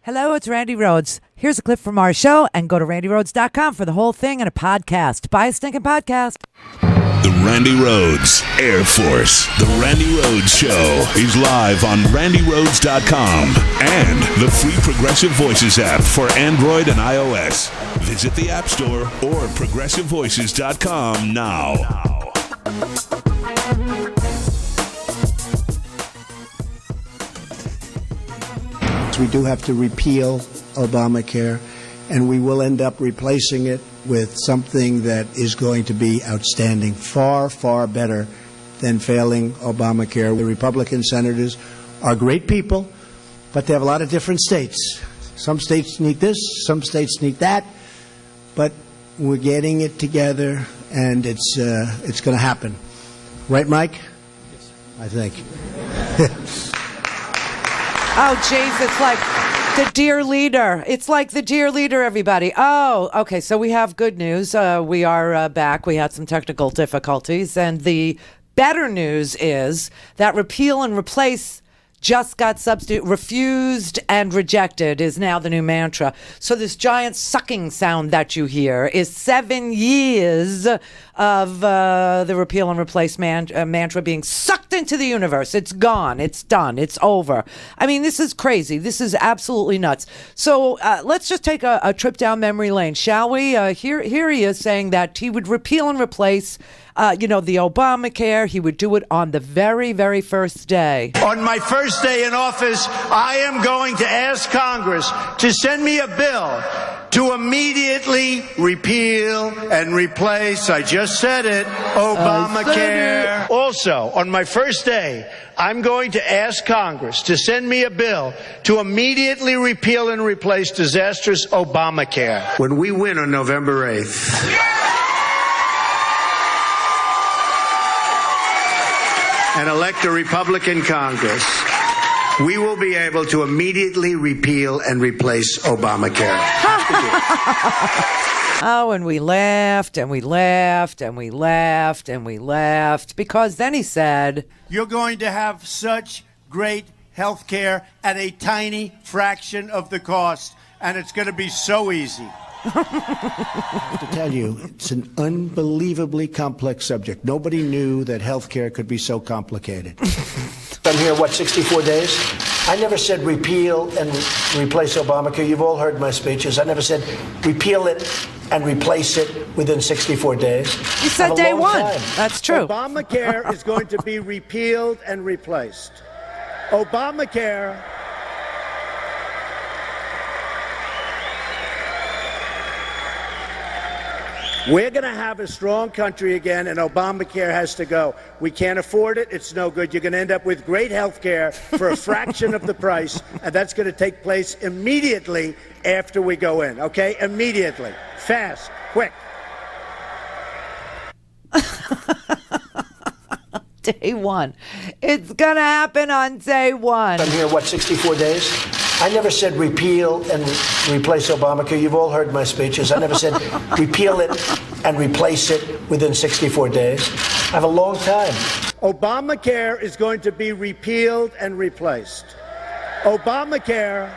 Hello, it's Randi Rhodes. Here's a clip from our show, and go to randyrhodes.com for the whole thing and a podcast. Buy a stinking podcast. The Randi Rhodes Air Force. The Randi Rhodes Show is live on randyrhodes.com and the free Progressive Voices app for Android and iOS. Visit the App Store or progressivevoices.com now. We do have to repeal Obamacare, and we will end up replacing it with something that is going to be outstanding, far, far better than failing Obamacare. The Republican senators are great people, but they have a lot of different states. Some states need this, some states need that, but we're getting it together, and it's going to happen. Right, Mike? Yes. I think. Oh, jeez, it's like the dear leader. It's like the dear leader, everybody. Oh, okay, so we have good news. We are back. We had some technical difficulties. And the better news is that repeal and replace just got refused and rejected is now the new mantra. So this giant sucking sound that you hear is 7 years of the repeal and replace mantra being sucked into the universe. It's gone. It's done. It's over. I mean, this is crazy. This is absolutely nuts. So let's just take a trip down memory lane, shall we? Here he is saying that he would repeal and replace the Obamacare. He would do it on the very, very first day. On my first day in office, I am going to ask Congress to send me a bill to immediately repeal and replace, I just said it, Obamacare. Also, on my first day, I'm going to ask Congress to send me a bill to immediately repeal and replace disastrous Obamacare. When we win on November 8th, and elect a Republican Congress, we will be able to immediately repeal and replace Obamacare. Oh, and we laughed, and we laughed, and we laughed, and we laughed, because then he said, "You're going to have such great health care at a tiny fraction of the cost, and it's going to be so easy." I have to tell you, it's an unbelievably complex subject. Nobody knew that health care could be so complicated. I'm here, 64 days? I never said repeal and replace Obamacare. You've all heard my speeches. I never said repeal it and replace it within 64 days. You said day one. That's true. Obamacare is going to be repealed and replaced. Obamacare... We're going to have a strong country again, and Obamacare has to go. We can't afford it. It's no good. You're going to end up with great health care for a fraction of the price, and that's going to take place immediately after we go in, okay? Immediately. Fast. Quick. Day one. It's going to happen on day one. I'm here, 64 days? I never said repeal and replace Obamacare. You've all heard my speeches. I never said repeal it and replace it within 64 days. I have a long time. Obamacare is going to be repealed and replaced. Obamacare...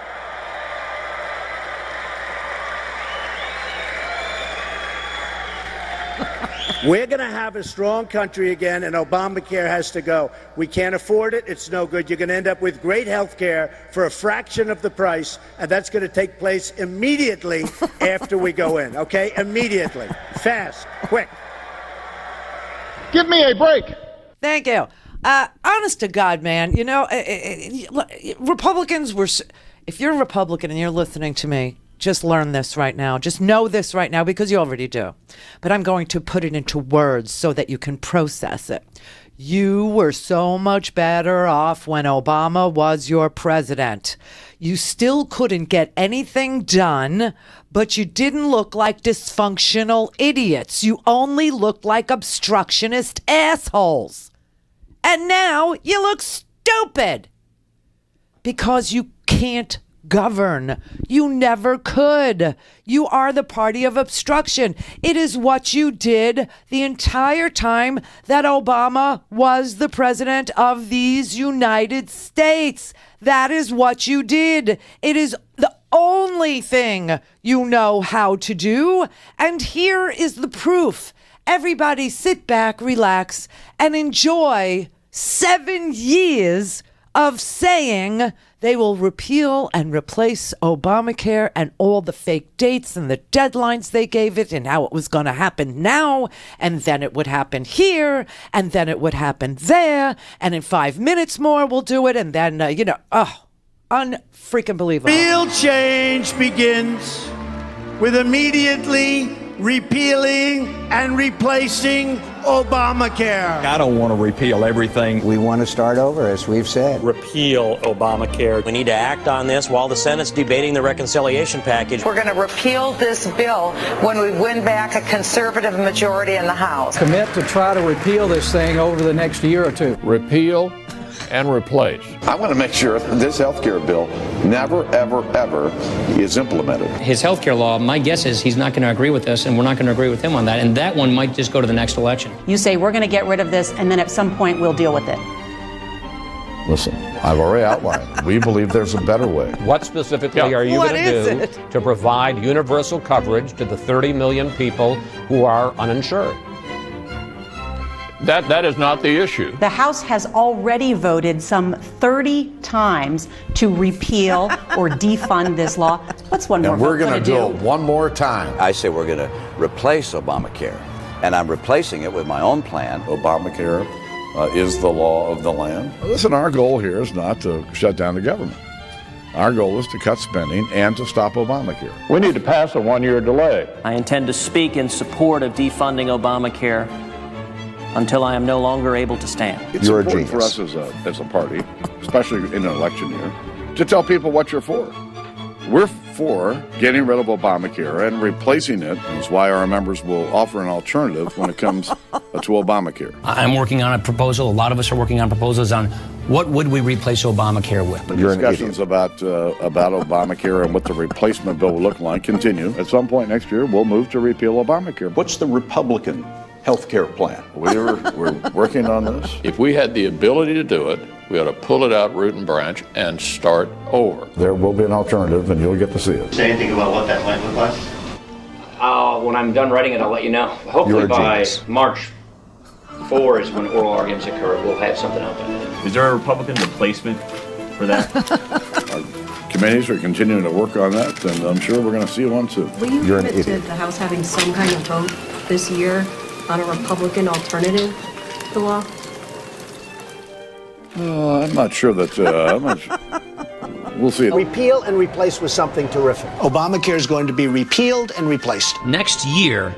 We're going to have a strong country again, and Obamacare has to go. We can't afford it. It's no good. You're going to end up with great health care for a fraction of the price, and that's going to take place immediately after we go in, okay? Immediately. Fast. Quick. Give me a break. Thank you. Honest to God, man, Republicans were... If you're a Republican and you're listening to me, just learn this right now. Just know this right now, because you already do. But I'm going to put it into words so that you can process it. You were so much better off when Obama was your president. You still couldn't get anything done, but you didn't look like dysfunctional idiots. You only looked like obstructionist assholes. And now you look stupid because you can't govern. You never could. You are the party of obstruction. It is what you did the entire time that Obama was the president of these United States. That is what you did. It is the only thing you know how to do. And here is the proof. Everybody sit back, relax, and enjoy 7 years of saying they will repeal and replace Obamacare and all the fake dates and the deadlines they gave it and how it was going to happen now, and then it would happen here, and then it would happen there, and in 5 minutes more we'll do it, and then, unfreaking believable. Real change begins with immediately repealing and replacing Obamacare. I don't want to repeal everything. We want to start over, as we've said. Repeal Obamacare. We need to act on this while the Senate's debating the reconciliation package. We're going to repeal this bill when we win back a conservative majority in the House. Commit to try to repeal this thing over the next year or two. Repeal and replace. I want to make sure that this health care bill never, ever, ever is implemented. His health care law, my guess is he's not going to agree with us, and we're not going to agree with him on that. And that one might just go to the next election. You say we're going to get rid of this, and then at some point we'll deal with it. Listen, I've already outlined. We believe there's a better way. What specifically are you going to do to provide universal coverage to the 30 million people who are uninsured? That is not the issue. The House has already voted some 30 times to repeal or defund this law. What's one more And we're vote going to do it one more time. I say we're going to replace Obamacare, and I'm replacing it with my own plan. Obamacare is the law of the land. Listen, our goal here is not to shut down the government. Our goal is to cut spending and to stop Obamacare. We need to pass a 1-year delay. I intend to speak in support of defunding Obamacare until I am no longer able to stand. It's important for us as a party, especially in an election year, to tell people what you're for. We're for getting rid of Obamacare and replacing it. That's why our members will offer an alternative when it comes to Obamacare. I'm working on a proposal. A lot of us are working on proposals on what would we replace Obamacare with. The discussions about Obamacare and what the replacement bill will look like continue. At some point next year, we'll move to repeal Obamacare. What's the Republican health care plan? We're working on this. If we had the ability to do it, we ought to pull it out root and branch and start over. There will be an alternative, and you'll get to see it. Say anything about what that might look like? When I'm done writing it, I'll let you know. Hopefully by March 4 is when oral arguments occur. We'll have something out there. Is there a Republican replacement for that? Our committees are continuing to work on that, and I'm sure we're going to see one soon. Will you commit to the House having some kind of vote this year on a Republican alternative to the law? I'm not sure that. We'll see. Repeal and replace was something terrific. Obamacare is going to be repealed and replaced. Next year,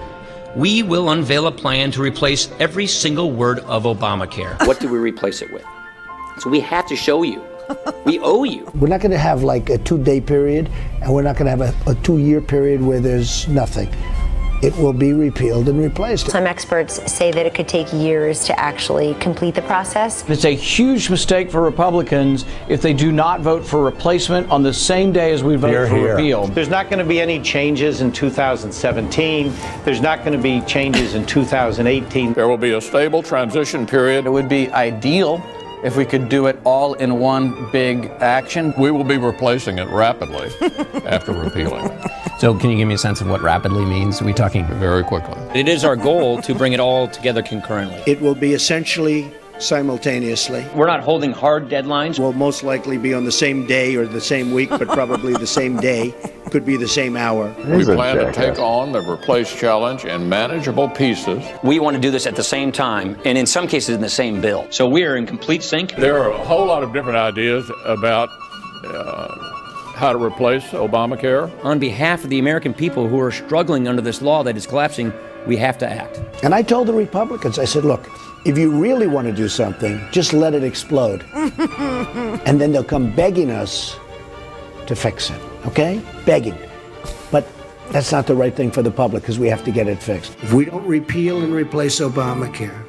we will unveil a plan to replace every single word of Obamacare. What do we replace it with? So we have to show you. We owe you. We're not going to have like a 2-day period, and we're not going to have a 2-year period where there's nothing. It will be repealed and replaced. Some experts say that it could take years to actually complete the process. It's a huge mistake for Republicans if they do not vote for replacement on the same day as we vote for repeal. There's not going to be any changes in 2017. There's not going to be changes in 2018. There will be a stable transition period. It would be ideal if we could do it all in one big action. We will be replacing it rapidly after repealing. So can you give me a sense of what rapidly means? Are we talking Very quickly. It is our goal to bring it all together concurrently. It will be essentially simultaneously. We're not holding hard deadlines. Will most likely be on the same day or the same week, but probably the same day. Could be the same hour. We plan to take on the replace challenge in manageable pieces. We want to do this at the same time, and in some cases in the same bill. So we are in complete sync. There are a whole lot of different ideas about how to replace Obamacare. On behalf of the American people who are struggling under this law that is collapsing, we have to act. And I told the Republicans, I said, look, if you really want to do something, just let it explode. And then they'll come begging us to fix it, okay? Begging. But that's not the right thing for the public because we have to get it fixed. If we don't repeal and replace Obamacare,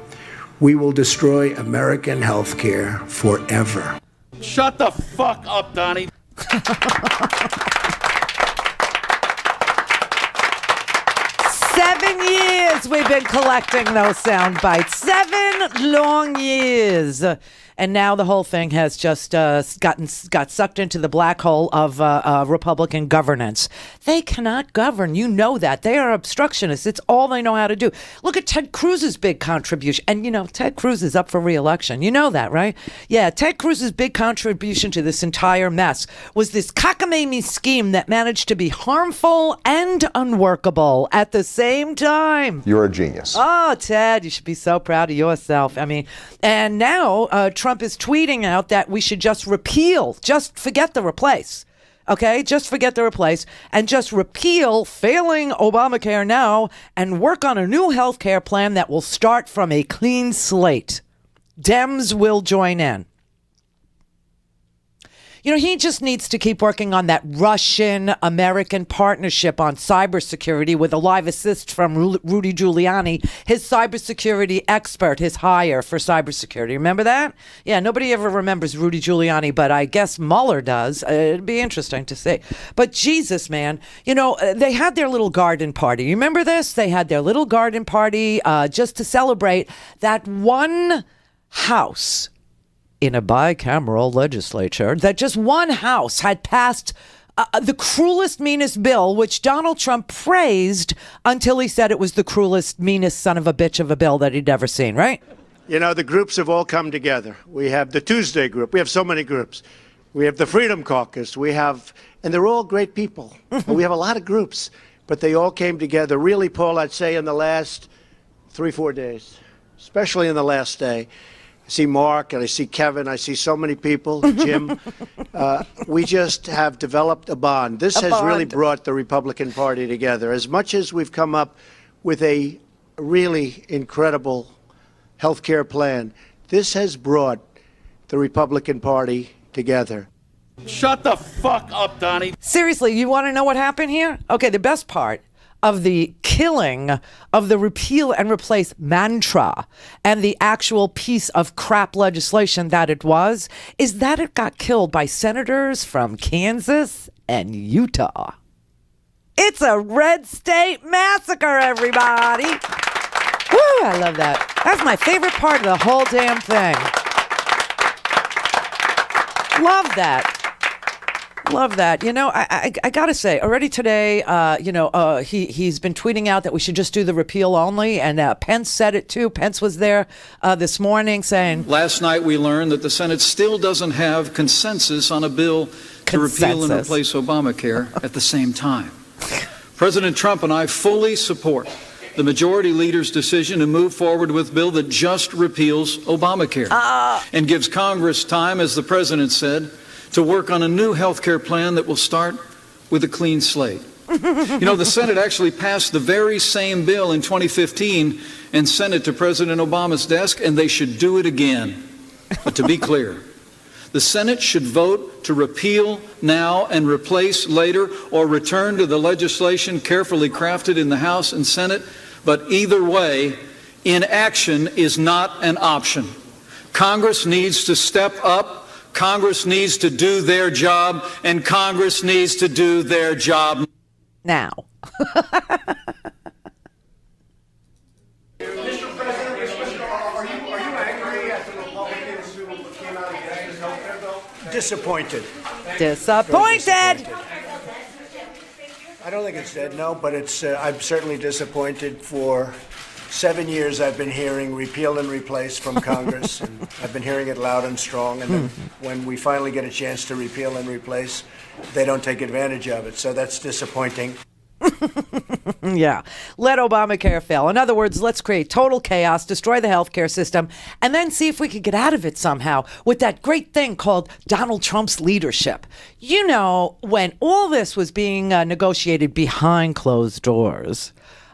we will destroy American health care forever. Shut the fuck up, Donnie. 7 years we've been collecting those sound bites. 7 long years. And now the whole thing has just got sucked into the black hole of Republican governance. They cannot govern. You know that. They are obstructionists. It's all they know how to do. Look at Ted Cruz's big contribution. And, Ted Cruz is up for re-election. You know that, right? Yeah, Ted Cruz's big contribution to this entire mess was this cockamamie scheme that managed to be harmful and unworkable at the same time. You're a genius. Oh, Ted, you should be so proud of yourself. I mean, and now Trump is tweeting out that we should just repeal, just forget the replace. Okay, just forget the replace and just repeal failing Obamacare now and work on a new health care plan that will start from a clean slate. Dems will join in. He just needs to keep working on that Russian-American partnership on cybersecurity with a live assist from Rudy Giuliani, his cybersecurity expert, his hire for cybersecurity. Remember that? Yeah, nobody ever remembers Rudy Giuliani, but I guess Mueller does. It'd be interesting to see. But Jesus, man, they had their little garden party. You remember this? They had their little garden party just to celebrate that one house in a bicameral legislature, that just one house had passed the cruelest, meanest bill, which Donald Trump praised until he said it was the cruelest, meanest son of a bitch of a bill that he'd ever seen, right? The groups have all come together. We have the Tuesday group. We have so many groups. We have the Freedom Caucus. And they're all great people. We have a lot of groups, but they all came together. Really, Paul, I'd say in the last 3-4 days, especially in the last day. I see Mark and I see Kevin. I see so many people, Jim. We just have developed a bond. This has really brought the Republican Party together. As much as we've come up with a really incredible health care plan, this has brought the Republican Party together. Shut the fuck up, Donnie. Seriously, you want to know what happened here? Okay, the best part of the killing of the repeal and replace mantra and the actual piece of crap legislation that it was is that it got killed by senators from Kansas and Utah. It's a red state massacre, everybody. Woo, I love that. That's my favorite part of the whole damn thing. Love that. Love that. I got to say, already today, he's been tweeting out that we should just do the repeal only. And Pence said it, too. Pence was there this morning saying. Last night, we learned that the Senate still doesn't have consensus on a bill to repeal and replace Obamacare at the same time. President Trump and I fully support the majority leader's decision to move forward with a bill that just repeals Obamacare and gives Congress time, as the president said, to work on a new health care plan that will start with a clean slate. The Senate actually passed the very same bill in 2015 and sent it to President Obama's desk, and they should do it again. But to be clear, the Senate should vote to repeal now and replace later, or return to the legislation carefully crafted in the House and Senate. But either way, inaction is not an option. Congress needs to step up. Congress needs to do their job, and Congress needs to do their job now. Mr. President, are you angry at the Republicans who came out against this health care bill? Disappointed. Disappointed. I don't think it's dead, no, but I'm certainly disappointed. For 7 years I've been hearing repeal and replace from Congress, and I've been hearing it loud and strong, and then when we finally get a chance to repeal and replace, they don't take advantage of it, so that's disappointing. Yeah, let Obamacare fail. In other words, let's create total chaos, destroy the healthcare system, and then see if we could get out of it somehow with that great thing called Donald Trump's leadership. When all this was being negotiated behind closed doors,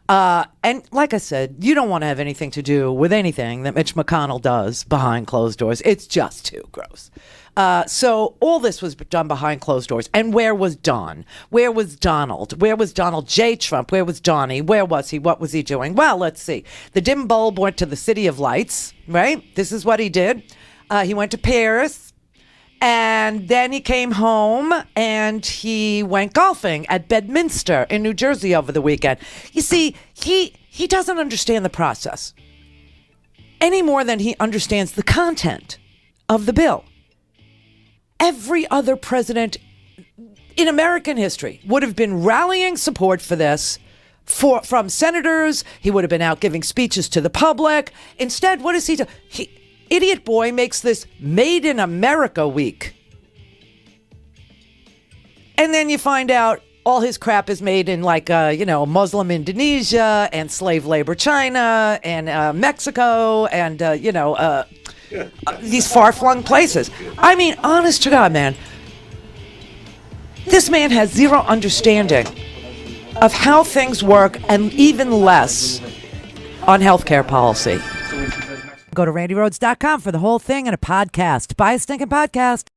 and like I said, you don't want to have anything to do with anything that Mitch McConnell does behind closed doors. It's just too gross. So all this was done behind closed doors. And where was Don? Where was Donald? Where was Donald J. Trump? Where was Donnie? Where was he? What was he doing? Well, let's see. The dim bulb went to the City of Lights, right? This is what he did. He went to Paris. And then he came home and he went golfing at Bedminster in New Jersey over the weekend. You see, he doesn't understand the process any more than he understands the content of the bill. Every other president in American history would have been rallying support for this from senators. He would have been out giving speeches to the public. Instead, what does he do? Idiot boy makes this Made in America week. And then you find out all his crap is made in Muslim Indonesia and slave labor China and Mexico and, these far-flung places. I mean, honest to God, man, this man has zero understanding of how things work and even less on healthcare policy. Go to RandiRhodes.com for the whole thing and a podcast. Buy a stinking podcast.